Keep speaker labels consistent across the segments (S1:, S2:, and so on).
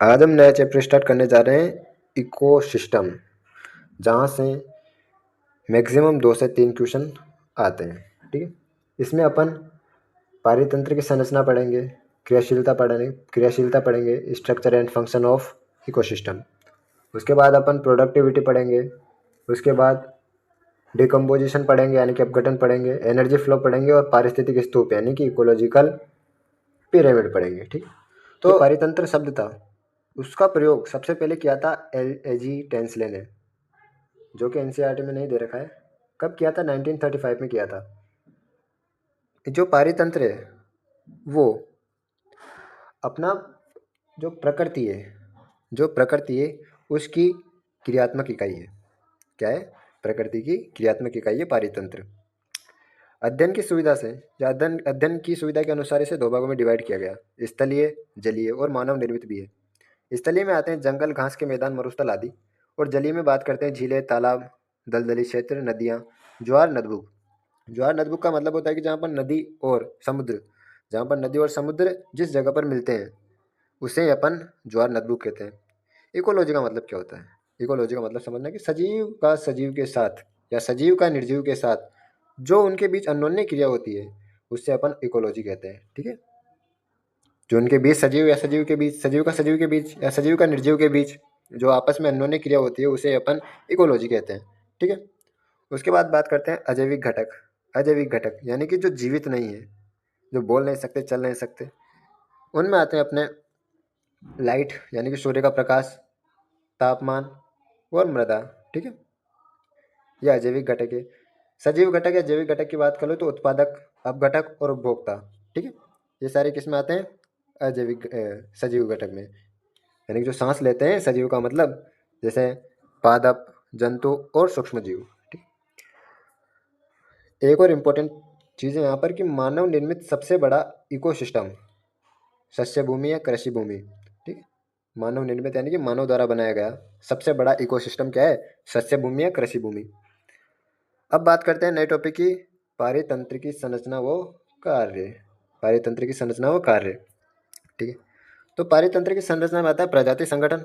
S1: आज हम नया चैप्टर स्टार्ट करने जा रहे हैं इकोसिस्टम, जहाँ से मैक्सिमम 2 से 3 क्वेश्चन आते हैं। ठीक है, इसमें अपन पारितंत्र की संरचना पढ़ेंगे, क्रियाशीलता पढ़ेंगे, structure and function of ecosystem. उसके बाद अपन प्रोडक्टिविटी पढ़ेंगे, उसके बाद डिकम्पोजिशन पढ़ेंगे यानी कि अपघटन पढ़ेंगे, एनर्जी फ्लो पढ़ेंगे और पारिस्थितिक स्तूप यानी कि इकोलॉजिकल पिरामिड पढ़ेंगे। ठीक, तो पारितंत्र शब्द था, उसका प्रयोग सबसे पहले किया था एल.ए.जी. टेंसले ने, जो कि एनसीईआरटी में नहीं दे रखा है। कब किया था? 1935 में किया था। जो पारितंत्र है वो अपना जो प्रकृति है उसकी क्रियात्मक इकाई है। क्या है? प्रकृति की क्रियात्मक इकाई है पारितंत्र। अध्ययन की सुविधा के अनुसार इसे 2 भागों में डिवाइड किया गया, स्थलीय, जलीय और मानव निर्मित भी है। स्थलीय में आते हैं जंगल, घास के मैदान, मरुस्थल आदि, और जलीय में बात करते हैं झीलें, तालाब, दलदली क्षेत्र, नदियाँ, ज्वार, नदबुक। ज्वार नदबुक का मतलब होता है कि जहाँ पर नदी और समुद्र जिस जगह पर मिलते हैं उसे अपन ज्वार नदबुक कहते हैं। इकोलॉजी का मतलब क्या होता है? इकोलॉजी का मतलब समझना कि सजीव का सजीव के साथ या सजीव का निर्जीव के साथ जो उनके बीच अन्योन्य क्रिया होती है उससे अपन इकोलॉजी कहते हैं। ठीक है, जो उनके बीच सजीव या सजीव के बीच, सजीव का सजीव के बीच या सजीव का निर्जीव के बीच जो आपस में अन्योन्य क्रिया होती है उसे अपन इकोलॉजी कहते हैं। ठीक है, उसके बाद बात करते हैं अजैविक घटक। अजैविक घटक यानी कि जो जीवित नहीं है, जो बोल नहीं सकते, चल नहीं सकते, उनमें आते हैं अपने लाइट यानी कि सूर्य का प्रकाश, तापमान और मृदा। ठीक है, यह अजैविक घटक है। सजीव घटक या जैविक घटक की बात करो तो उत्पादक, अपघटक और उपभोक्ता। ठीक है, ये सारे किसमें आते हैं? सजीव घटक में। यानी कि जो सांस लेते हैं, सजीव का मतलब जैसे पादप, जंतु और सूक्ष्म जीव। ठीक, एक और इम्पोर्टेंट चीज़ है यहाँ पर कि मानव निर्मित सबसे बड़ा इकोसिस्टम सस्य भूमि या कृषि भूमि। ठीक, मानव निर्मित यानी कि मानव द्वारा बनाया गया सबसे बड़ा इकोसिस्टम क्या है? सस्य भूमि या कृषि भूमि। अब बात करते हैं नए टॉपिक की, पारितंत्र की संरचना व कार्य। पारितंत्र की संरचना व कार्य। ठीक है, तो पारितंत्र की संरचना में आता है प्रजाति संगठन,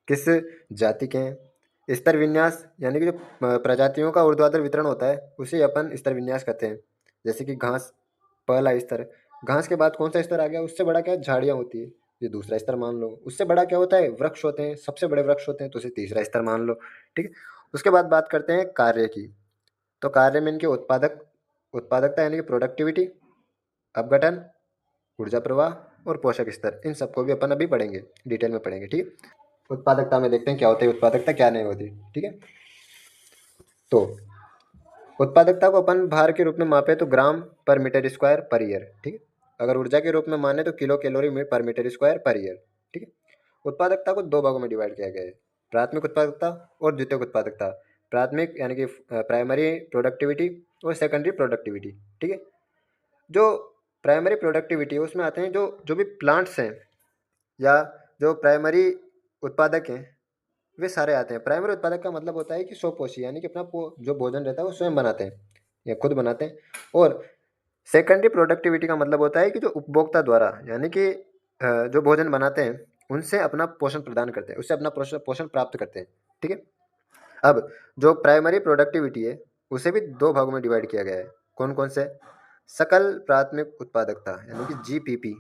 S1: किस जाति के हैं, स्तर विन्यास यानी कि जो प्रजातियों का ऊर्ध्वाधर वितरण होता है उसे अपन स्तर विन्यास कहते हैं। जैसे कि घास, पहला स्तर। घास के बाद कौन सा स्तर आ गया? उससे बड़ा क्या है? झाड़ियाँ होती है, ये दूसरा स्तर मान लो। उससे बड़ा क्या होता है? वृक्ष होते हैं, सबसे बड़े वृक्ष होते हैं तो उसे तीसरा स्तर मान लो। ठीक है, उसके बाद बात करते हैं कार्य की। तो कार्य में इनके उत्पादकता यानी कि प्रोडक्टिविटी, अपघटन, ऊर्जा प्रवाह और पोषक स्तर, इन सबको भी अपन अभी पढ़ेंगे, डिटेल में पढ़ेंगे। ठीक है, उत्पादकता में देखते हैं क्या होती है उत्पादकता, क्या नहीं होती। ठीक है, तो उत्पादकता को अपन भार के रूप में मापे तो ग्राम पर मीटर स्क्वायर पर ईयर। ठीक है, अगर ऊर्जा के रूप में माने तो किलो कैलोरी पर मीटर स्क्वायर पर ईयर। ठीक है, उत्पादकता को 2 भागों में डिवाइड किया गया है, प्राथमिक उत्पादकता और द्वितीयक उत्पादकता। प्राथमिक यानी कि प्राइमरी प्रोडक्टिविटी और सेकेंडरी प्रोडक्टिविटी। ठीक है, जो प्राइमरी प्रोडक्टिविटी है उसमें आते हैं जो जो भी प्लांट्स हैं या जो प्राइमरी उत्पादक हैं वे सारे आते हैं। प्राइमरी उत्पादक का मतलब होता है कि स्वपोषी यानी कि अपना जो भोजन रहता है वो स्वयं बनाते हैं या खुद बनाते हैं। और सेकेंडरी प्रोडक्टिविटी का मतलब होता है कि जो उपभोक्ता द्वारा यानी कि जो भोजन बनाते हैं उनसे अपना पोषण प्रदान करते हैं, उससे अपना पोषण प्राप्त करते हैं। ठीक है, अब जो प्राइमरी प्रोडक्टिविटी है उसे भी 2 भागों में डिवाइड किया गया है। कौन कौन से? सकल प्राथमिक उत्पादकता यानी कि जीपीपी।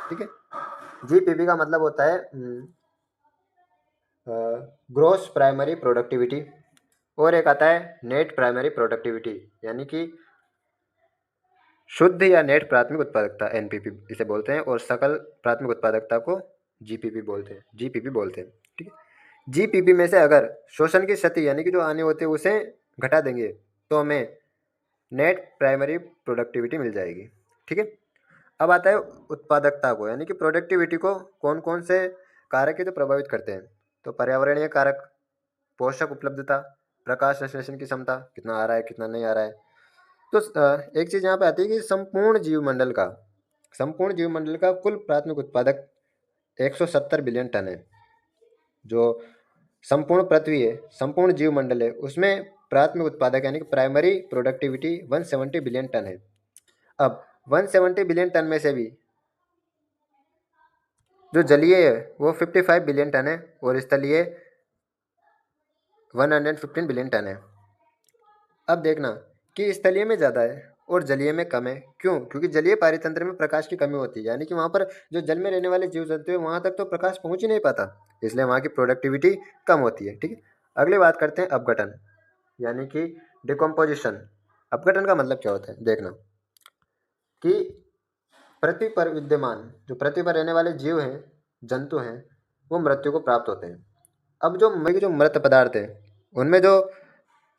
S1: ठीक है, जीपीपी का मतलब होता है ग्रोस प्राइमरी प्रोडक्टिविटी, और एक आता है नेट प्राइमरी प्रोडक्टिविटी यानी कि शुद्ध या नेट प्राथमिक उत्पादकता, एनपीपी इसे बोलते हैं, और सकल प्राथमिक उत्पादकता को जीपीपी बोलते हैं। ठीक है, जीपीपी में से अगर शोषण की क्षति यानी कि जो आने होते हैं उसे घटा देंगे तो हमें नेट प्राइमरी प्रोडक्टिविटी मिल जाएगी। ठीक है, अब आता है उत्पादकता को यानी कि प्रोडक्टिविटी को कौन कौन से कारक है जो प्रभावित करते हैं? तो पर्यावरणीय कारक, पोषक उपलब्धता, प्रकाश संश्लेषण की क्षमता, कितना आ रहा है कितना नहीं आ रहा है। तो एक चीज़ यहाँ पे आती है कि संपूर्ण जीवमंडल का कुल प्राथमिक उत्पादक 170 बिलियन टन है। जो संपूर्ण पृथ्वी है, संपूर्ण जीवमंडल है, उसमें प्राथमिक उत्पादक यानी कि प्राइमरी प्रोडक्टिविटी 170 बिलियन टन है। अब 170 बिलियन टन में से भी जो जलीय है वो 55 बिलियन टन है और स्थलीय 115 बिलियन टन है। अब देखना कि स्थलीय में ज़्यादा है और जलीय में कम है। क्यों? क्योंकि जलीय पारितंत्र में प्रकाश की कमी होती है, यानी कि वहाँ पर जो जल में रहने वाले जीव जंतु है वहाँ तक तो प्रकाश पहुँच ही नहीं पाता, इसलिए वहाँ की प्रोडक्टिविटी कम होती है। ठीक है, अगली बात करते हैं अपघटन यानी कि डिकम्पोजिशन। अपघटन का मतलब क्या होता है? देखना कि पृथ्वी पर विद्यमान जो पृथ्वी पर रहने वाले जीव हैं, जंतु हैं, वो मृत्यु को प्राप्त होते हैं। अब जो मृत पदार्थ है उनमें जो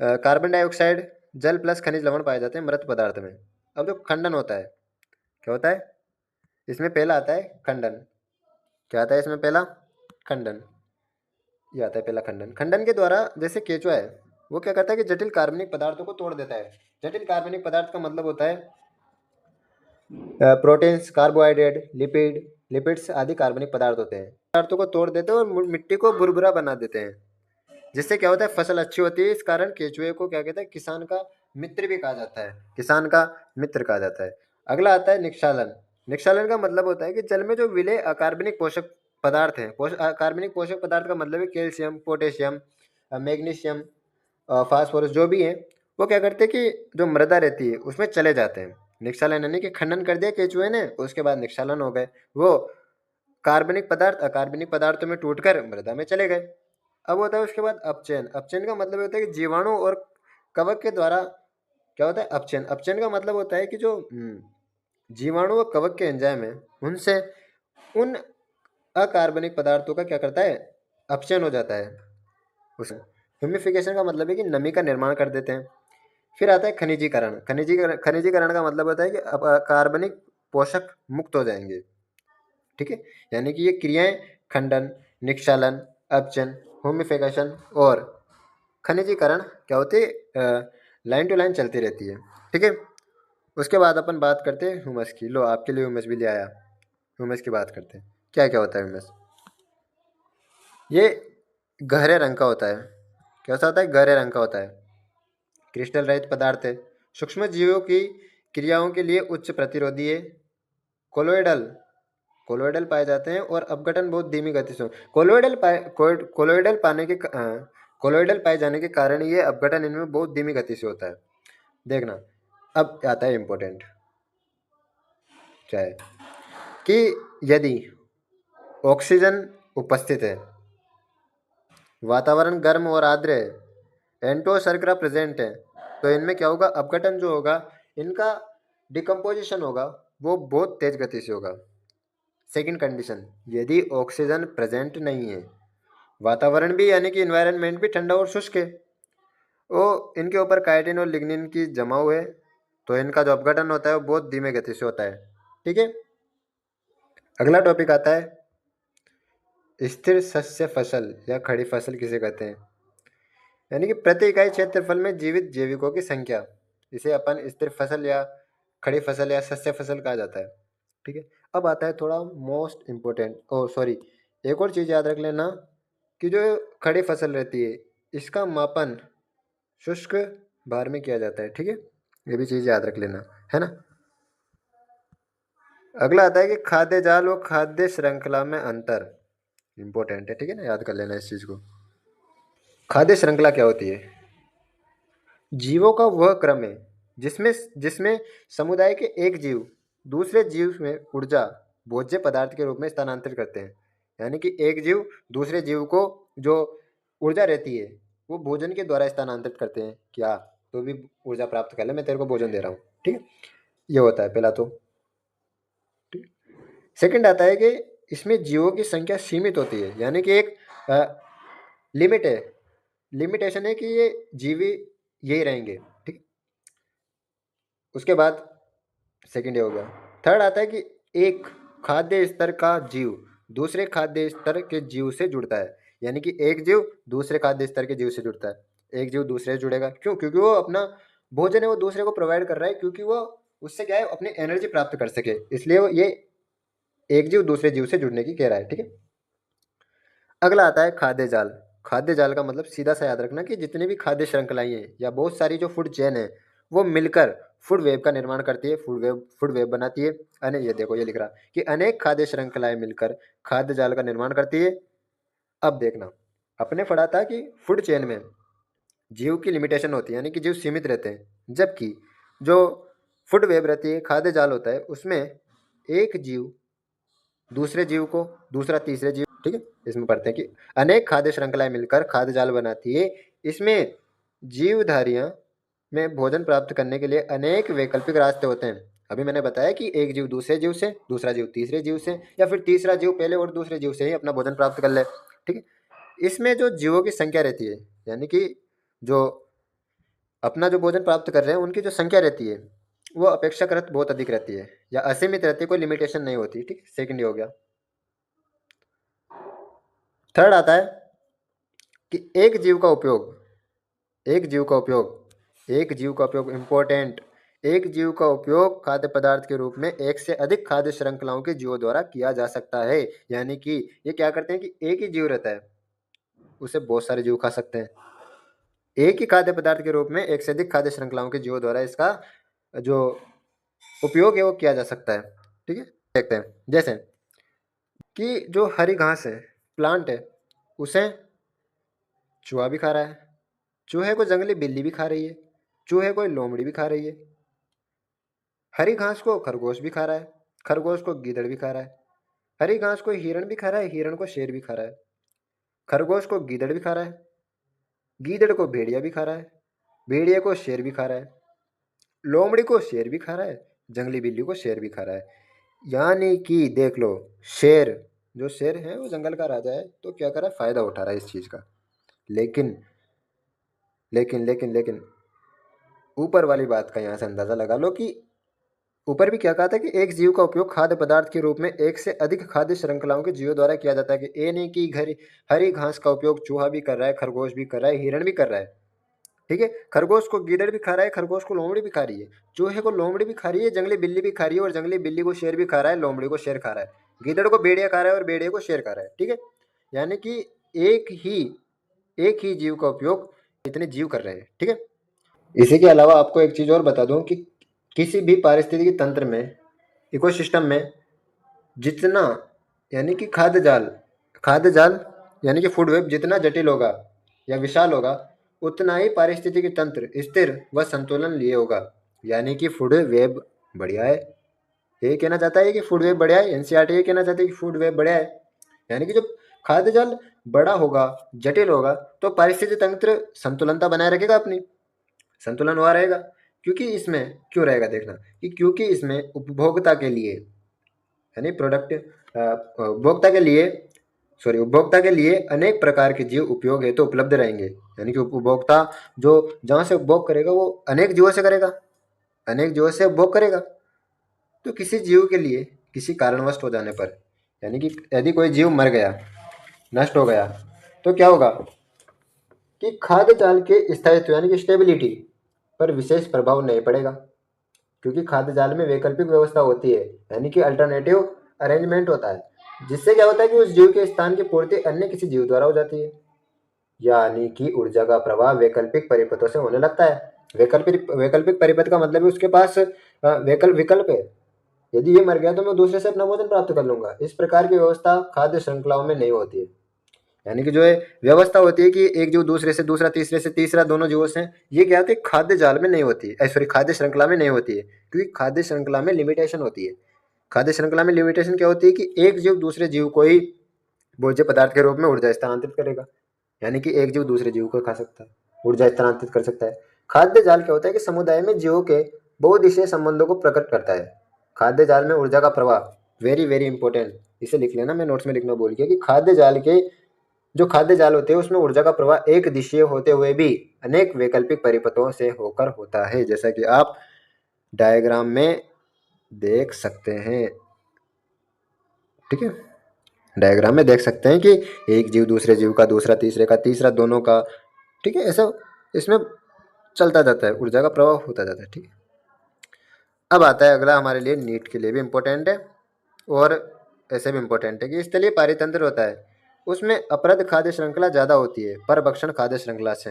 S1: कार्बन डाइऑक्साइड, जल प्लस खनिज लवण पाए जाते हैं मृत पदार्थ में। अब जो खंडन होता है, क्या होता है इसमें? पहला आता है खंडन। क्या आता है इसमें? पहला खंडन। ये आता है पहला खंडन। खंडन के द्वारा जैसे केचुआ है वो क्या करता है कि जटिल कार्बनिक पदार्थों को तोड़ देता है। जटिल कार्बनिक पदार्थ का मतलब होता है प्रोटीन्स, कार्बोहाइड्रेट, लिपिड्स आदि कार्बनिक पदार्थ होते हैं। पदार्थों को तोड़ देते हैं और मिट्टी को भुरभुरा बना देते हैं, जिससे क्या होता है फसल अच्छी होती है। इस कारण केचुए को क्या कहते हैं? किसान का मित्र भी कहा जाता है। किसान का मित्र कहा जाता है। अगला आता है निक्षालन। निक्षालन का मतलब होता है कि जल में जो विलेय अकार्बनिक पोषक पदार्थ हैं, अकार्बनिक पोषक पदार्थ का मतलब है कैल्शियम, पोटेशियम, मैग्नीशियम, फास्फोरस जो भी है, वो क्या करते हैं कि जो मृदा रहती है उसमें चले जाते हैं। निक्षालन यानी कि खनन कर दिया केचुए ने, उसके बाद निक्षालन हो गए, वो कार्बनिक पदार्थ अकार्बनिक पदार्थों में टूटकर मृदा में चले गए। अब होता है उसके बाद अपचयन। अपचयन का मतलब होता है कि जीवाणु और कवक के द्वारा क्या होता है? अपचयन। अपचयन का मतलब होता है कि जो जीवाणु और कवक के एंजाइम है उनसे उन अकार्बनिक पदार्थों का क्या करता है? अपचयन हो जाता है। उस ह्यूमिफिकेशन का मतलब है कि नमी का निर्माण कर देते हैं। फिर आता है खनिजीकरण। खनिजीकरण का मतलब होता है कि अब कार्बनिक पोषक मुक्त हो जाएंगे। ठीक है, यानी कि ये क्रियाएं खंडन, निक्षालन, अपचयन, ह्यूमिफिकेशन और खनिजीकरण क्या होती है? लाइन टू लाइन चलती रहती है। ठीक है, उसके बाद अपन बात करते हैं ह्यूमस की। लो आपके लिए ह्यूमस भी ले आया। ह्यूमस की बात करते हैं, क्या क्या होता है ह्यूमस? ये गहरे रंग का होता है। कैसा होता है? गहरे रंग का होता है। क्रिस्टल रहित पदार्थ है। सूक्ष्म जीवों की क्रियाओं के लिए उच्च प्रतिरोधी है। कोलोइडल कोलोइडल पाए जाते हैं और अपघटन बहुत धीमी गति से कोलोइडल पाए जाने के कारण ये अपघटन इनमें बहुत धीमी गति से होता है। देखना अब आता है इम्पोर्टेंट, क्या है कि यदि ऑक्सीजन उपस्थित है, वातावरण गर्म और आर्द्र है, एंटोशर्करा प्रेजेंट है, तो इनमें क्या होगा? अपघटन जो होगा, इनका डिकम्पोजिशन होगा वो बहुत तेज गति से होगा। सेकंड कंडीशन, यदि ऑक्सीजन प्रेजेंट नहीं है, वातावरण भी यानी कि इन्वायरमेंट भी ठंडा और शुष्क है, वो इनके ऊपर काइटिन और लिग्निन की जमाव है, तो इनका जो अपघटन होता है वो बहुत धीमे गति से होता है। ठीक है, अगला टॉपिक आता है स्थिर शस्य फसल या खड़ी फसल किसे कहते हैं, यानी कि प्रति इकाई क्षेत्रफल में जीवित जैविकों की संख्या। इसे अपन स्थिर फसल या खड़ी फसल या शस्य फसल कहा जाता है। ठीक है, अब आता है थोड़ा मोस्ट इम्पोर्टेंट, ओ सॉरी, एक और चीज़ याद रख लेना कि जो खड़ी फसल रहती है इसका मापन शुष्क भार में किया जाता है। ठीक है, ये भी चीज़ याद रख लेना, है ना। अगला आता है कि खाद्य जाल और खाद्य श्रृंखला में अंतर। इंपॉर्टेंट है, ठीक है ना, याद कर लेना इस चीज़ को। खाद्य श्रृंखला क्या होती है? जीवों का वह क्रम है जिसमें जिसमें समुदाय के एक जीव दूसरे जीव में ऊर्जा भोज्य पदार्थ के रूप में स्थानांतरित करते हैं। यानी कि एक जीव दूसरे जीव को जो ऊर्जा रहती है वो भोजन के द्वारा स्थानांतरित करते हैं। क्या तो भी ऊर्जा प्राप्त कर ले, मैं तेरे को भोजन दे रहा हूँ। ठीक है, ये होता है पहला तो। सेकंड आता है कि इसमें जीवों की संख्या सीमित होती है, यानी कि एक लिमिट है, लिमिटेशन है कि ये जीवी यही रहेंगे। ठीक, उसके बाद सेकंड ये हो गया। थर्ड आता है कि एक खाद्य स्तर का जीव दूसरे खाद्य स्तर के जीव से जुड़ता है, यानी कि एक जीव दूसरे खाद्य स्तर के जीव से जुड़ता है। एक जीव दूसरे से जुड़ेगा क्यों? क्योंकि वो अपना भोजन है वो दूसरे को प्रोवाइड कर रहा है, क्योंकि वो उससे क्या है अपनी एनर्जी प्राप्त कर सके, इसलिए वो ये एक जीव दूसरे जीव से जुड़ने की कह रहा है। ठीक है, अगला आता है खाद्य जाल। खाद्य जाल का मतलब सीधा सा याद रखना कि जितनी भी खाद्य श्रृंखलाएं हैं या बहुत सारी जो फूड चेन है वो मिलकर फूड वेब का निर्माण करती है, फूड वेब बनाती है। ये देखो ये लिख रहा कि अनेक खाद्य श्रृंखलाएं मिलकर खाद्य जाल का निर्माण करती है। अब देखना, अपने पढ़ा था कि फूड चेन में जीव की लिमिटेशन होती है, यानी कि जीव सीमित रहते हैं, जबकि जो फूड वेब रहती है, खाद्य जाल होता है, उसमें एक जीव दूसरे जीव को, दूसरा तीसरे जीव, ठीक है। इसमें पढ़ते हैं कि अनेक खाद्य श्रृंखलाएं मिलकर खाद्य जाल बनाती है। इसमें जीवधारियां में भोजन प्राप्त करने के लिए अनेक वैकल्पिक रास्ते होते हैं। अभी मैंने बताया कि एक जीव दूसरे जीव से, दूसरा जीव तीसरे जीव से, या फिर तीसरा जीव पहले और दूसरे जीव से ही अपना भोजन प्राप्त कर ले, ठीक है। इसमें जो जीवों की संख्या रहती है, यानी कि जो अपना जो भोजन प्राप्त कर रहे हैं उनकी जो संख्या रहती है वो अपेक्षाकृत बहुत अधिक रहती है या असीमित रहती है, कोई लिमिटेशन नहीं होती, ठीक। सेकंड हो गया। थर्ड आता है कि एक जीव का उपयोग, इंपॉर्टेंट, एक जीव का उपयोग खाद्य पदार्थ के रूप में एक से अधिक खाद्य श्रृंखलाओं के जीवों द्वारा किया जा सकता है। यानी कि ये क्या करते हैं कि एक ही जीव रहता है, उसे बहुत सारे जीव खा सकते हैं। एक ही खाद्य पदार्थ के रूप में एक से अधिक खाद्य श्रृंखलाओं के जीवों द्वारा इसका जो उपयोग है वो किया जा सकता है, ठीक है। देखते हैं जैसे कि जो हरी घास है, प्लांट है, उसे चूहा भी खा रहा है, चूहे को जंगली बिल्ली भी खा रही है, चूहे को लोमड़ी भी खा रही है। हरी घास को खरगोश भी खा रहा है, खरगोश को गीदड़ भी खा रहा है। हरी घास को हिरण भी खा रहा है, हिरण को शेर भी खा रहा है। खरगोश को गीदड़ भी खा रहा है, गीदड़ को भेड़िया भी खा रहा है, भेड़िया को शेर भी खा रहा है। लोमड़ी को शेर भी खा रहा है, जंगली बिल्ली को शेर भी खा रहा है। यानी कि देख लो, शेर, जो शेर है वो जंगल का राजा है, तो क्या कर रहा है, फायदा उठा रहा है इस चीज का। लेकिन लेकिन लेकिन लेकिन ऊपर वाली बात का यहाँ से अंदाजा लगा लो कि ऊपर भी क्या कहा था कि एक जीव का उपयोग खाद्य पदार्थ के रूप में एक से अधिक खाद्य श्रृंखलाओं के जीवों द्वारा किया जाता है। कि ये नहीं कि हरी घास का उपयोग चूहा भी कर रहा है, खरगोश भी कर रहा है, हिरण भी कर रहा है, ठीक है। खरगोश को गीदड़ भी खा रहा है, खरगोश को लोमड़ी भी खा रही है, चूहे को लोमड़ी भी खा रही है, जंगली बिल्ली भी खा रही है, और जंगली बिल्ली को शेर भी खा रहा है, लोमड़ी को शेर खा रहा है, गीदड़ को भेड़िया खा रहा है और भेड़िया को शेर खा रहा है, ठीक है। यानी कि एक ही एक ही जीव का उपयोग इतने जीव कर रहे हैं, ठीक है। इसी के अलावा आपको एक चीज और बता दूं कि किसी भी पारिस्थितिकी तंत्र में, इकोसिस्टम में, जितना, यानी कि खाद्य जाल यानी कि फूड वेब जितना जटिल होगा या विशाल होगा, उतना ही पारिस्थितिकी तंत्र स्थिर व संतुलन लिए होगा। यानी कि फूड वेब बढ़िया है, ये कहना चाहता है कि फूड वेब बढ़िया है। एनसीईआरटी ये कहना चाहती है कि फूड वेब बढ़िया है। यानी कि जब खाद्य जाल बड़ा होगा, जटिल होगा, तो पारिस्थितिकी तंत्र संतुलनता बनाए रखेगा, अपनी संतुलन हुआ रहेगा। क्योंकि इसमें क्यों रहेगा, देखना कि क्योंकि इसमें उपभोक्ता के लिए, यानी प्रोडक्ट उपभोक्ता के लिए अनेक प्रकार के जीव उपयोग हेतु तो उपलब्ध रहेंगे। यानी कि उपभोक्ता जो जहाँ से उपभोग करेगा वो अनेक जीवों से करेगा, अनेक जीवों से उपभोग करेगा। तो किसी जीव के लिए किसी कारणवश हो जाने पर, यानी कि यदि कोई जीव मर गया, नष्ट हो गया, तो क्या होगा कि खाद्य जाल के स्थायित्व यानी कि स्टेबिलिटी पर विशेष प्रभाव नहीं पड़ेगा। क्योंकि खाद्य जाल में वैकल्पिक व्यवस्था होती है, यानी कि अल्टरनेटिव अरेंजमेंट होता है, जिससे क्या होता है कि उस जीव के स्थान की पूर्ति अन्य किसी जीव द्वारा हो जाती है। यानी कि ऊर्जा का प्रवाह वैकल्पिक परिपथों से होने लगता है। वैकल्पिक परिपथ का मतलब है उसके पास विकल्प है। यदि ये मर गया तो मैं दूसरे से अपना भोजन प्राप्त कर लूंगा। इस प्रकार की व्यवस्था खाद्य श्रृंखलाओं में नहीं होती है। यानी कि जो है व्यवस्था होती है कि एक जीव दूसरे से, दूसरा तीसरे से, तीसरा दोनों जीवों से, ये क्या होती है, खाद्य जाल में नहीं होती है, सॉरी खाद्य श्रृंखला में नहीं होती है। क्योंकि खाद्य श्रृंखला में लिमिटेशन होती है। खाद्य श्रृंखला में लिमिटेशन क्या होती है कि एक जीव दूसरे जीव को ही भोज्य पदार्थ के रूप में ऊर्जा स्थानांतरित करेगा। यानी कि एक जीव दूसरे जीव को खा सकता है, ऊर्जा स्थानांतरित कर सकता है। खाद्य जाल क्या होता है कि समुदाय में जीवों के बहुदिशीय संबंधों को प्रकट करता है। खाद्य जाल में ऊर्जा का प्रवाह, वेरी वेरी इंपॉर्टेंट, इसे लिख लेना, मैं नोट्स में लिखना भूल गया कि खाद्य जाल होते हैं उसमें ऊर्जा का प्रवाह एक दिशीय होते हुए भी अनेक वैकल्पिक परिपथों से होकर होता है, जैसा कि आप डायग्राम में देख सकते हैं, ठीक है। डायग्राम में देख सकते हैं कि एक जीव दूसरे जीव का, दूसरा तीसरे का, तीसरा दोनों का, ठीक है। ऐसा इसमें चलता जाता है, ऊर्जा का प्रवाह होता जाता है, ठीक है। अब आता है अगला, हमारे लिए नीट के लिए भी इम्पोर्टेंट है और ऐसे भी इम्पोर्टेंट है कि स्थलीय पारितंत्र होता है, उसमें अपरद खाद्य श्रृंखला ज़्यादा होती है परभक्षण खाद्य श्रृंखला से।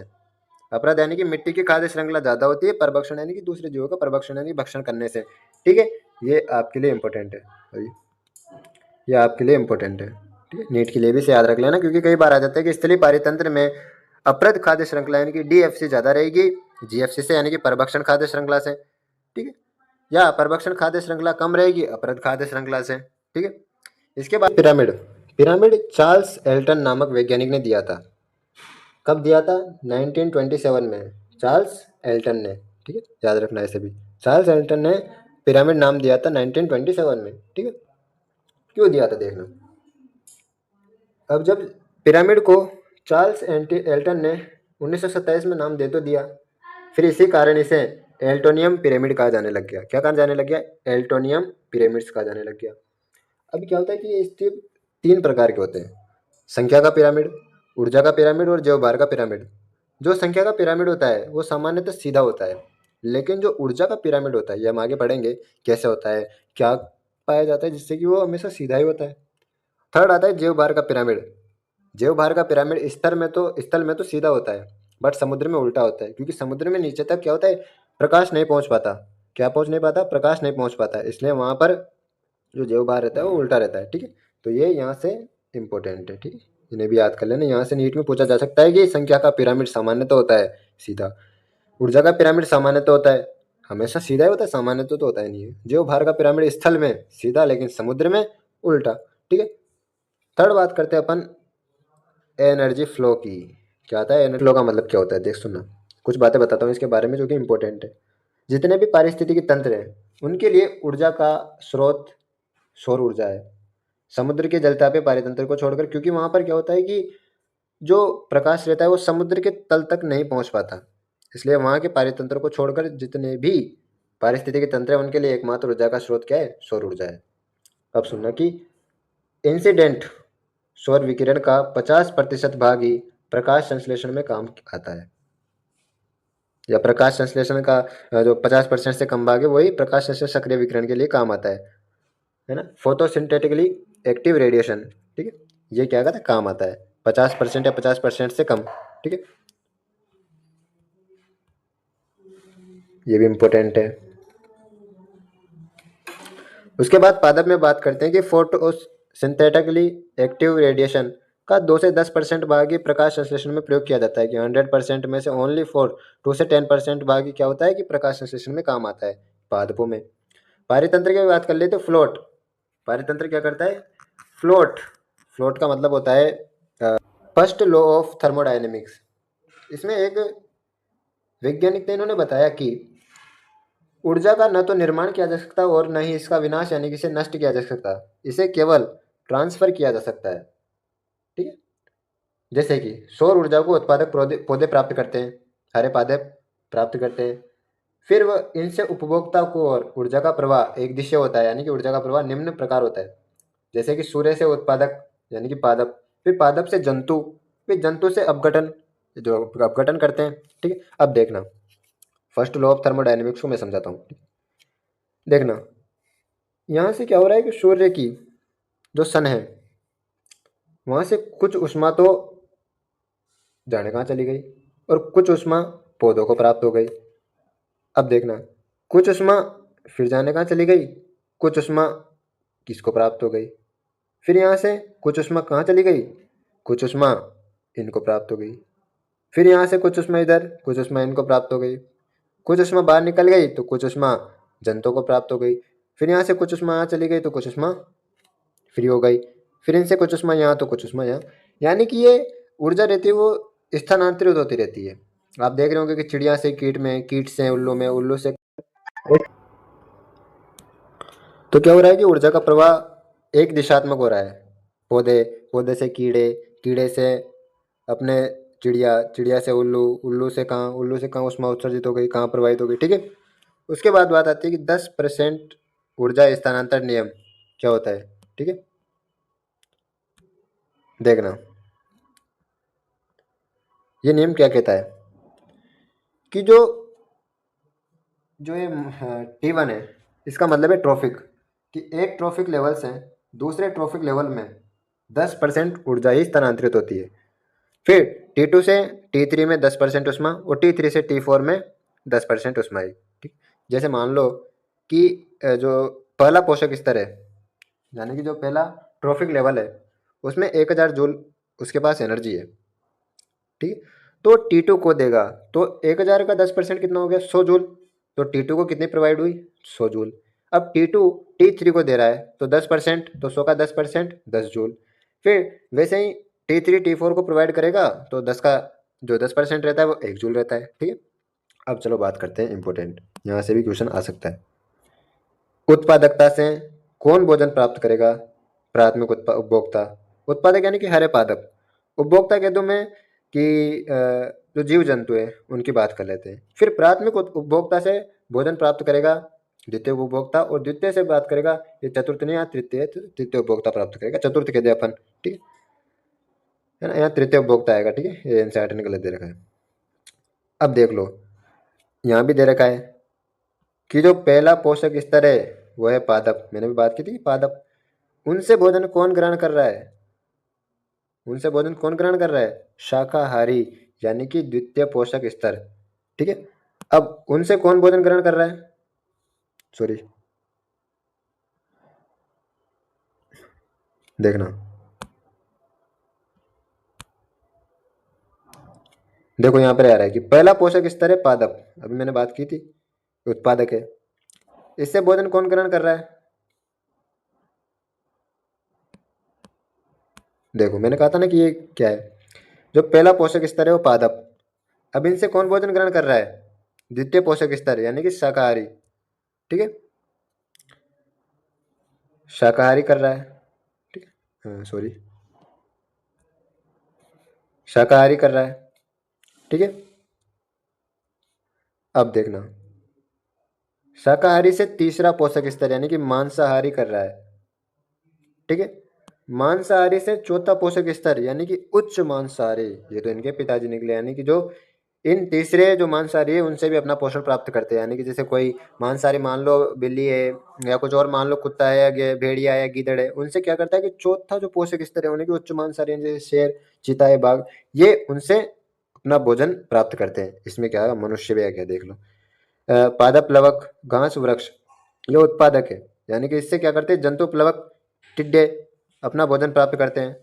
S1: अपरद यानी कि मिट्टी की खाद्य श्रृंखला ज़्यादा होती है, परभक्षण यानी कि दूसरे जीवों का परभक्षण यानी भक्षण करने से। ठीक है, ये आपके लिए इंपॉर्टेंट है भाई, ये आपके लिए इंपॉर्टेंट है। ठीक है, नीट के लिए भी इसे याद रख लेना, क्योंकि कई बार आ जाता है कि स्थलीय पारितंत्र में अपरद खाद्य श्रृंखला यानी कि डीएफसी ज़्यादा रहेगी जीएफसी से, यानी कि परभक्षण खाद्य श्रृंखला से। ठीक है, या परभक्षण खाद्य श्रृंखला कम रहेगी अपरद खाद्य श्रृंखला से। ठीक है, इसके बाद पिरामिड। पिरामिड चार्ल्स एल्टन नामक वैज्ञानिक ने दिया था। कब दिया था? 1927 में चार्ल्स एल्टन ने। ठीक है, याद रखना है सभी, चार्ल्स एल्टन ने पिरामिड नाम दिया था 1927 में। ठीक है, क्यों दिया था देखना। अब जब पिरामिड को चार्ल्स एल्टन ने 1927 में नाम दे तो दिया, फिर इसी कारण इसे एल्टोनियम पिरामिड कहा जाने लग गया। क्या कहा जाने लग गया? एल्टोनियम पिरामिड्स कहा जाने लग गया। अब क्या होता है कि ये स्टेप 3 प्रकार के होते हैं, संख्या का पिरामिड, ऊर्जा का पिरामिड और जैव भार का पिरामिड। जो संख्या का पिरामिड होता है वो सामान्यतः सीधा होता है, लेकिन जो ऊर्जा का पिरामिड होता है, ये हम आगे पढ़ेंगे कैसे होता है, क्या पाया जाता है जिससे कि वो हमेशा सीधा ही होता है। थर्ड आता है जैव भार का पिरामिड। जैव भार का पिरामिड स्थल में तो सीधा होता है, बट समुद्र में उल्टा होता है, क्योंकि समुद्र में नीचे तक क्या होता है, प्रकाश नहीं पहुंच पाता। क्या पहुंच नहीं पाता? प्रकाश नहीं पहुंच पाता, इसलिए वहां पर जो जैव भार रहता है वो उल्टा रहता है। ठीक है, तो ये यहाँ से इंपॉर्टेंट है। ठीक है, इन्हें भी याद कर लेना, यहाँ से नीट में पूछा जा सकता है कि संख्या का पिरामिड सामान्य तो होता है सीधा, ऊर्जा का पिरामिड सामान्य तो होता है, हमेशा सीधा ही होता है, सामान्य तो होता ही नहीं है। जैव भार का पिरामिड स्थल में सीधा, लेकिन समुद्र में उल्टा। ठीक है, थर्ड बात करते हैं अपन एनर्जी फ्लो की। क्या आता है एनर्जी फ्लो का मतलब क्या होता है? देख सुनना, कुछ बातें बताता हूँ इसके बारे में जो कि इंपॉर्टेंट है। जितने भी पारिस्थितिकी तंत्र हैं उनके लिए ऊर्जा का स्रोत सौर ऊर्जा है, समुद्र के जलतापीय पारितंत्र को छोड़कर, क्योंकि वहाँ पर क्या होता है कि जो प्रकाश रहता है वो समुद्र के तल तक नहीं पहुँच पाता, इसलिए वहाँ के पारितंत्र को छोड़कर जितने भी पारिस्थितिकी तंत्र है उनके लिए एकमात्र ऊर्जा का स्रोत क्या है? सौर ऊर्जा है। अब सुनना कि इंसिडेंट सौर विकिरण का 50% भाग ही प्रकाश संश्लेषण में काम आता है, या प्रकाश संश्लेषण का जो 50% से कम भाग है वही प्रकाश संश्लेषण सक्रिय विकिरण के लिए काम आता है ना, फोटोसिंथेटिकली एक्टिव रेडिएशन। ठीक है, ये क्या कहता है? काम आता है 50% या 50% से कम। ठीक है, ये भी इंपॉर्टेंट है। उसके बाद पादप में बात करते हैं कि फोटो सिंथेटिकली एक्टिव रेडिएशन का 2 से 10% भाग ही प्रकाश संश्लेषण में प्रयोग किया जाता है, कि 100% में से ओनली 2 से 10% भाग ही क्या होता है कि प्रकाश संश्लेषण में काम आता है पादपों में। पारितंत्र की बात कर ले तो फ्लोट, पारितंत्र क्या करता है? फ्लोट, फ्लोट का मतलब होता है फर्स्ट लॉ ऑफ थर्मोडायनेमिक्स। इसमें एक वैज्ञानिक ने इन्होंने बताया कि ऊर्जा का न तो निर्माण किया जा सकता और न ही इसका विनाश यानी कि इसे नष्ट किया जा सकता, इसे केवल ट्रांसफर किया जा सकता है। ठीक है, जैसे कि सौर ऊर्जा को उत्पादक पौधे पौधे प्राप्त करते हैं, हरे पौधे प्राप्त करते हैं, फिर वह इनसे उपभोक्ता को, और ऊर्जा का प्रवाह एक दिशा होता है, यानी कि ऊर्जा का प्रवाह निम्न प्रकार होता है, जैसे कि सूर्य से उत्पादक यानी कि पादप, फिर पादप से जंतु, फिर जंतु से अपघटन, जो अपघटन करते हैं। ठीक है, अब देखना फर्स्ट लॉ ऑफ थर्मोडायनेमिक्स को मैं समझाता हूँ। देखना यहाँ से क्या हो रहा है कि सूर्य की जो सन है वहाँ से कुछ ऊष्मा तो जाने कहाँ चली गई, और कुछ ऊष्मा पौधों को प्राप्त हो गई। अब देखना कुछ ऊष्मा फिर जाने कहाँ चली गई, कुछ ऊष्मा किसको प्राप्त हो गई, फिर यहाँ से कुछ ऊष्मा कहाँ चली गई, कुछ ऊष्मा इनको प्राप्त हो गई, फिर यहाँ से कुछ ऊष्मा इधर, कुछ ऊष्मा इनको प्राप्त हो गई, कुछ ऊष्मा बाहर निकल गई तो कुछ ऊष्मा जंतुओं को प्राप्त हो गई, फिर यहाँ से कुछ ऊष्मा यहाँ चली गई तो कुछ ऊष्मा फ्री हो गई, फिर इनसे कुछ ऊष्मा यहाँ तो कुछ ऊष्मा यहाँ, यानी कि ये ऊर्जा रहती है वो स्थानांतरित होती रहती है। आप देख रहे होंगे कि चिड़िया से कीट में, कीट से उल्लू में, उल्लू से, तो क्या हो रहा है कि ऊर्जा का प्रवाह एक दिशात्मक हो रहा है, पौधे, पौधे से कीड़े, कीड़े से अपने चिड़िया, चिड़िया से उल्लू, उल्लू से कहाँ, उल्लू से कहाँ ऊष्मा उत्सर्जित हो गई, कहाँ प्रवाहित हो गई। ठीक है, उसके बाद बात आती है कि 10% ऊर्जा स्थानांतरण नियम क्या होता है। ठीक है, देखना ये नियम क्या कहता है कि जो जो ये T1 है, इसका मतलब है ट्रॉफिक, कि एक ट्रॉफिक लेवल से दूसरे ट्रॉफिक लेवल में 10% ऊर्जा ही स्थानांतरित होती है। फिर T2 से T3 में 10% उष्मा और T3 से T4 में 10% उष्मा आई। ठीक, जैसे मान लो कि जो पहला पोषक स्तर है, यानी कि जो पहला ट्रॉफिक लेवल है, उसमें 1000 जूल उसके पास एनर्जी है। ठीक, तो T2 को देगा, तो 1000 का 10% कितना हो गया, 100 जूल। तो T2 को कितनी प्रोवाइड हुई, 100 जूल। अब T2 T3 को दे रहा है, तो 10%, तो 100 का 10% 10 जूल। फिर वैसे ही T3 T4 को प्रोवाइड करेगा, तो 10 का जो 10% रहता है वो 1 जूल रहता है। ठीक है, अब चलो बात करते हैं इंपॉर्टेंट, यहाँ से भी क्वेश्चन आ सकता है। उत्पादकता से कौन भोजन प्राप्त करेगा, प्राथमिक उपभोक्ता। उत्पादक यानी कि हरे पादप। उपभोक्ता कह दूं मैं कि जो जीव जंतु है उनकी बात कर लेते हैं। फिर प्राथमिक उपभोक्ता से भोजन प्राप्त करेगा द्वितीय उपभोक्ता, और द्वितीय से बात करेगा ये चतुर्थ नहीं, यहाँ तृतीय, तृतीय उपभोक्ता प्राप्त करेगा, चतुर्थ कह दे अपन। ठीक है ना, यहाँ तृतीय उपभोक्ता आएगा। ठीक है, ये एनसीईआरटी ने गलत दे रखा है। अब देख लो, यहाँ भी दे रखा है कि जो पहला पोषक स्तर है वो है पादप, मैंने भी बात की थी पादप। उनसे भोजन कौन ग्रहण कर रहा है, उनसे भोजन कौन ग्रहण कर रहा है, शाकाहारी, यानी कि द्वितीय पोषक स्तर। ठीक है, अब उनसे कौन भोजन ग्रहण कर रहा है, सॉरी देखना, देखो यहाँ पर आ रहा है कि पहला पोषक स्तर है पादप, अभी मैंने बात की थी, उत्पादक है। इससे भोजन कौन ग्रहण कर रहा है, देखो मैंने कहा था ना कि ये क्या है, जो पहला पोषक स्तर है वो पादप। अब इनसे कौन भोजन ग्रहण कर रहा है, द्वितीय पोषक स्तर यानी कि शाकाहारी। ठीक है, शाकाहारी कर रहा है। ठीक है, हाँ सॉरी, शाकाहारी कर रहा है। ठीक है, अब देखना, शाकाहारी से तीसरा पोषक स्तर यानी कि मांसाहारी कर रहा है। ठीक है, मांसाहारी से चौथा पोषक स्तर यानी कि उच्च मांसाहारी, ये तो इनके पिताजी निकले, यानी कि जो इन तीसरे जो मांसाहारी है उनसे भी अपना पोषण प्राप्त करते हैं। यानी कि जैसे कोई मांसाहारी मान लो बिल्ली है, या कुछ और मान लो कुत्ता है, या भेड़िया है, गीदड़ है, उनसे क्या करता है कि चौथा जो पोषक स्तर है उन्हें कि उच्च मांसाहारी हैं, जैसे शेर, चीता है, बाघ, ये उनसे अपना भोजन प्राप्त करते हैं। इसमें क्या है, मनुष्य भी है क्या, देख लो। पादप प्लवक घास वृक्ष, ये उत्पादक है, यानी कि इससे क्या करते हैं, जंतु प्लवक टिड्डे अपना भोजन प्राप्त करते हैं।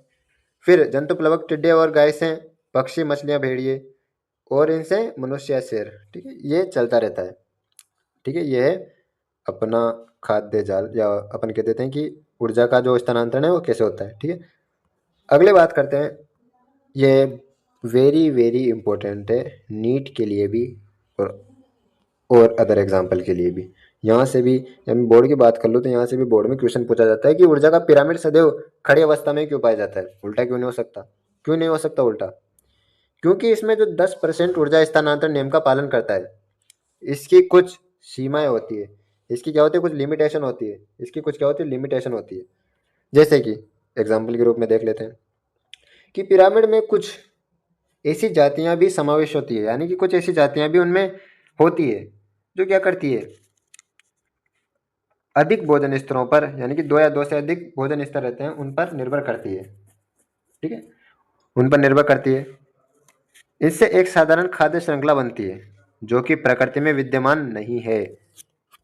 S1: फिर जंतु प्लवक टिड्डे और गाय से पक्षी, मछलियां, भेड़िए, और इनसे मनुष्य या शेर। ठीक है, ये चलता रहता है। ठीक है, ये है अपना खाद्य जाल, या अपन कह देते हैं कि ऊर्जा का जो स्थानांतरण है वो कैसे होता है। ठीक है, अगले बात करते हैं, ये वेरी वेरी इंपॉर्टेंट है नीट के लिए भी, और अदर एग्जाम्पल के लिए भी। यहाँ से भी, जब मैं बोर्ड की बात कर लूँ तो यहाँ से भी बोर्ड में क्वेश्चन पूछा जाता है कि ऊर्जा का पिरामिड सदैव खड़ी अवस्था में क्यों पाया जाता है, उल्टा क्यों नहीं हो सकता, क्यों नहीं हो सकता उल्टा, क्योंकि इसमें जो 10% ऊर्जा स्थानांतरण नियम का पालन करता है, इसकी कुछ सीमाएं होती है, इसकी क्या होती है, कुछ लिमिटेशन होती है, इसकी कुछ क्या होती है, लिमिटेशन होती है। जैसे कि एग्जाम्पल के रूप में देख लेते हैं कि पिरामिड में कुछ ऐसी जातियां भी समावेश होती है, यानी कि कुछ ऐसी जातियां भी उनमें होती है जो क्या करती है, अधिक भोजन स्तरों पर, यानी कि दो या दो से अधिक भोजन स्तर रहते हैं उन पर निर्भर करती है। ठीक है, उन पर निर्भर करती है। इससे एक साधारण खाद्य श्रृंखला बनती है जो कि प्रकृति में विद्यमान नहीं है।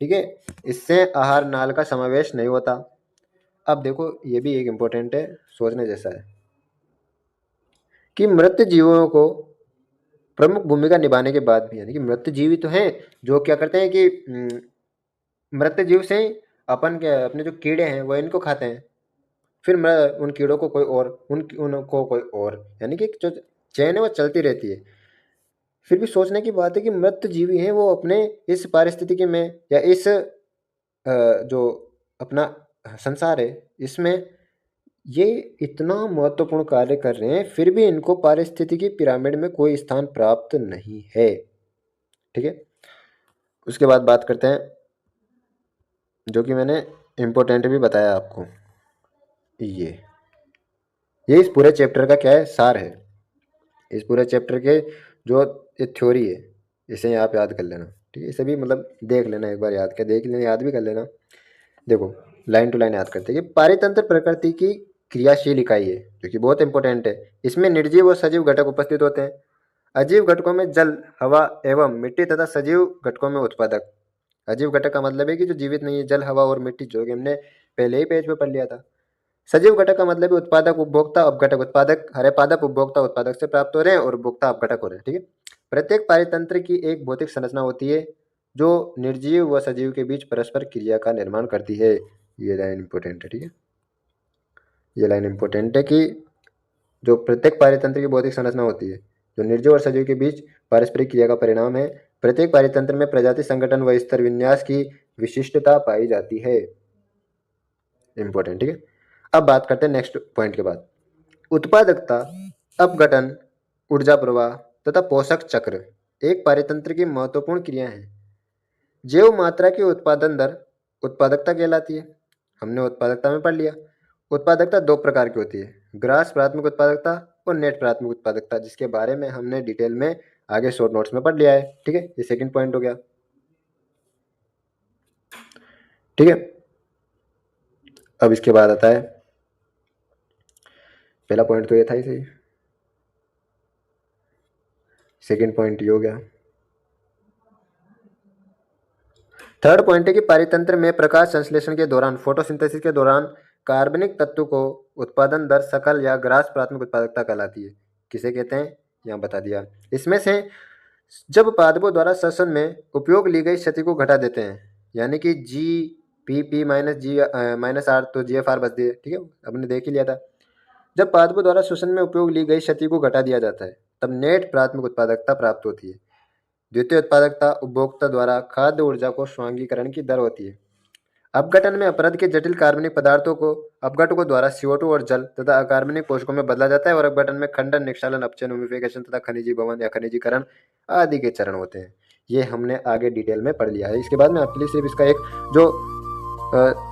S1: ठीक है, इससे आहार नाल का समावेश नहीं होता। अब देखो, ये भी एक इम्पोर्टेंट है, सोचने जैसा है कि मृत जीवों को प्रमुख भूमिका निभाने के बाद भी, यानी कि मृत जीवी तो हैं जो क्या करते हैं कि मृत जीव से ही अपन के अपने जो कीड़े हैं वो इनको खाते हैं, फिर उन कीड़ों को कोई और, उनको कोई और, यानी कि जो चेन है वो चलती रहती है। फिर भी सोचने की बात है कि मृत जीवी हैं वो अपने इस पारिस्थितिकी में, या इस जो अपना संसार है इसमें, ये इतना महत्वपूर्ण कार्य कर रहे हैं, फिर भी इनको पारिस्थितिकी पिरामिड में कोई स्थान प्राप्त नहीं है। ठीक है, उसके बाद बात करते हैं जो कि मैंने इम्पोर्टेंट भी बताया आपको, ये इस पूरे चैप्टर का क्या है, सार है। इस पूरे चैप्टर के जो ये थ्योरी है, इसे आप याद कर लेना। ठीक है, इसे भी मतलब देख लेना, एक बार याद कर देख लेना, याद भी कर लेना। देखो लाइन टू लाइन याद करते हैं कि पारितंत्र प्रकृति की क्रियाशील इकाई है, जो कि बहुत इंपॉर्टेंट है। इसमें निर्जीव और सजीव घटक उपस्थित होते हैं। अजीव घटकों में जल, हवा एवं मिट्टी तथा सजीव घटकों में उत्पादक। अजीव घटक का मतलब है कि जो जीवित नहीं है, जल, हवा और मिट्टी, जो कि हमने पहले ही पेज पे पढ़ लिया था। सजीव घटक का मतलब है उत्पादक, उपभोक्ता, अपघटक। उत्पादक हरे पादप, उपभोक्ता उत्पादक से प्राप्त हो रहे हैं और उपभोक्ता अपघटक हो रहे हैं। ठीक है। प्रत्येक पारितंत्र की एक भौतिक संरचना होती है जो निर्जीव व सजीव के बीच परस्पर क्रिया का निर्माण करती है। ये लाइन इंपॉर्टेंट है। ठीक है, ये लाइन इंपॉर्टेंट है कि जो प्रत्येक पारितंत्र की भौतिक संरचना होती है जो निर्जीव और सजीव के बीच पारस्परिक क्रिया का परिणाम है। प्रत्येक पारितंत्र में प्रजाति संगठन व स्तर विन्यास की विशिष्टता पाई जाती है। इंपॉर्टेंट। ठीक है, अब बात करते हैं नेक्स्ट पॉइंट के बाद। उत्पादकता, अपघटन, ऊर्जा प्रवाह तथा पोषक चक्र एक पारितंत्र की महत्वपूर्ण क्रियाएं हैं। जैव मात्रा की उत्पादन दर उत्पादकता कहलाती है। हमने उत्पादकता में पढ़ लिया। उत्पादकता दो प्रकार की होती है, ग्रास प्राथमिक उत्पादकता और नेट प्राथमिक उत्पादकता, जिसके बारे में हमने डिटेल में आगे शॉर्ट नोट्स में पढ़ लिया है। ठीक है, ये सेकंड पॉइंट हो गया। ठीक है, अब इसके बाद आता है, पहला पॉइंट तो ये था ही सही, सेकंड पॉइंट ये हो गया। थर्ड पॉइंट है कि पारितंत्र में प्रकाश संश्लेषण के दौरान, फोटोसिंथेसिस के दौरान कार्बनिक तत्व को उत्पादन दर सकल या ग्रास प्राथमिक उत्पादकता कहलाती है। किसे कहते हैं, यहाँ बता दिया। इसमें से जब पादपों द्वारा श्वसन में उपयोग ली गई क्षति को घटा देते हैं, यानी कि GP माइनस -R, तो GFR बच दिए। ठीक है, आपने देख ही लिया था। जब पादपों द्वारा श्वसन में उपयोग ली गई क्षति को घटा दिया जाता है, तब नेट प्राथमिक उत्पादकता प्राप्त होती है। द्वितीय उत्पादकता उपभोक्ता द्वारा खाद्य ऊर्जा को स्वांगीकरण की दर होती है। अपघटन में अपरद के जटिल कार्बनिक पदार्थों को अपघटकों द्वारा CO2 और जल तथा अकार्बनिक पोषकों में बदला जाता है, और अपघटन में खंडन, निक्षालन, अपचयन, उमिफिकेशन तथा खनिजीभवन या खनिजीकरण आदि के चरण होते हैं। ये हमने आगे डिटेल में पढ़ लिया है। इसके बाद में आपके लिए सिर्फ इसका एक जो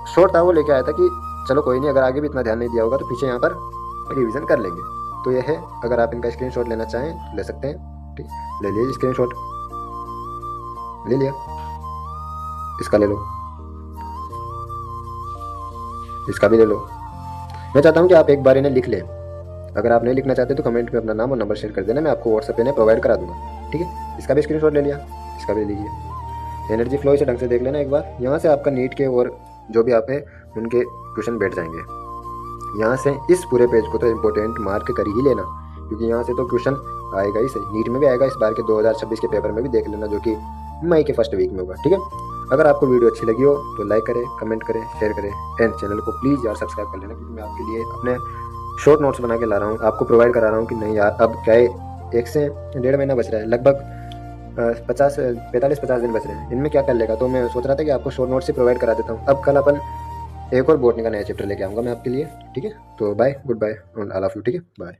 S1: शॉर्ट था वो लेके आया था कि चलो कोई नहीं, अगर आगे भी इतना ध्यान नहीं दिया होगा तो पीछे यहाँ पर रिविजन कर लेंगे। तो ये है, अगर आप इनका स्क्रीनशॉट लेना चाहें ले सकते हैं। ठीक, ले लीजिए स्क्रीनशॉट, ले लिया, इसका ले लो, इसका भी ले लो। मैं चाहता हूं कि आप एक बार इन्हें लिख लें। अगर आप नहीं लिखना चाहते तो कमेंट में अपना नाम और नंबर शेयर कर देना, मैं आपको व्हाट्सएप पे प्रोवाइड करा दूंगा। ठीक है, इसका भी स्क्रीनशॉट ले लिया, इसका भी ले लीजिए। एनर्जी फ्लो इसे ढंग से देख लेना एक बार। यहाँ से आपका नीट के और जो भी आप है उनके क्वेश्चन बैठ जाएंगे। यहाँ से इस पूरे पेज को तो इम्पोर्टेंट मार्क कर ही लेना, क्योंकि यहाँ से तो क्वेश्चन आएगा ही सही, नीट में भी आएगा, इस बार के 2026 के पेपर में भी देख लेना, जो कि मई के फर्स्ट वीक में होगा। ठीक है, अगर आपको वीडियो अच्छी लगी हो तो लाइक करें, कमेंट करें, शेयर करें, एंड चैनल को प्लीज़ यार सब्सक्राइब कर लेना, क्योंकि मैं आपके लिए अपने शॉर्ट नोट्स बना के ला रहा हूँ, आपको प्रोवाइड करा रहा हूँ कि नहीं यार अब क्या है, 1 से 1.5 महीना बच रहा है, लगभग 45-50 दिन बच रहे हैं, इनमें क्या कर लेगा। तो मैं सोच रहा था कि आपको शॉर्ट नोट्स से प्रोवाइड करा देता हूँ। अब कल अपन एक और बॉटनी का नया चैप्टर लेके आऊँगा मैं आपके लिए। ठीक है, तो bye, goodbye all of you. ठीक है, बाय।